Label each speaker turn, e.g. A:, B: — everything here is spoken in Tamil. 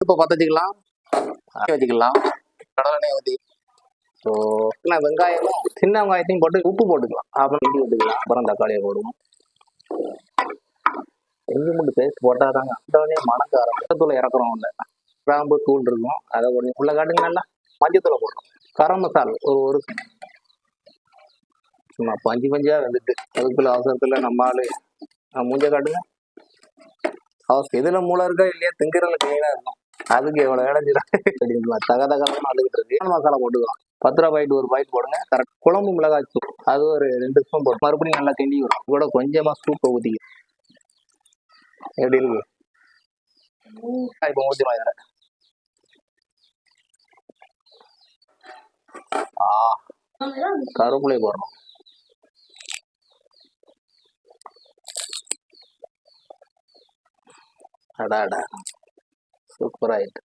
A: இப்போ பற்ற வச்சுக்கலாம், வச்சுக்கலாம். கடலெண்ணெய் ஊற்றி ஸோ வெங்காயமும் சின்ன வெங்காயத்தையும் போட்டு உப்பு போட்டுக்கலாம். அப்புறம் இஞ்சி விட்டுக்கலாம். அப்புறம் தக்காளியை போடுவோம். இஞ்சி மூட்டு பேஸ்ட் போட்டால் தாங்க அந்த மணக்க ஆரம்பித்தூள் இறக்குறோம். இல்லை கிராம்பு தூள் இருக்கும், அதை போட்டு உள்ள காட்டுங்க. நல்லா மஞ்சத்தூளை போடுறோம். கரம் மசாலா ஒரு சும்மா பஞ்சு பஞ்சாக வந்துட்டு அதுக்குள்ள அவசரத்தில் நம்ம ஆளு மூஞ்ச காட்டுங்க. அவசரம் எதுல மூளை இருக்கா இல்லையா திங்கிறதுல கிளீனாக இருக்கும். அதுக்கு எவ்வளோ இடைஞ்சிடும் அப்படிங்களா தகதகன்னு அழுகிட்டு இருக்கு. மசாலா போட்டுக்கலாம். 10 ரூபா பாக்கெட் ஒரு பாக்கெட் போடுங்க. கரெக்ட். குழம்பு மிளகாய் தூள் அது ஒரு 2 ஸ்பூன் போடும். மறுபடியும் நல்லா கிண்டி வரும். கூட கொஞ்சமாக சூப்பை ஊற்றிக்க. எப்படி இருக்கு இப்போ ஊற்றி மாதிரி கருவேப்பிலை போடணும். அடாடா சூப்பராயிட்டு.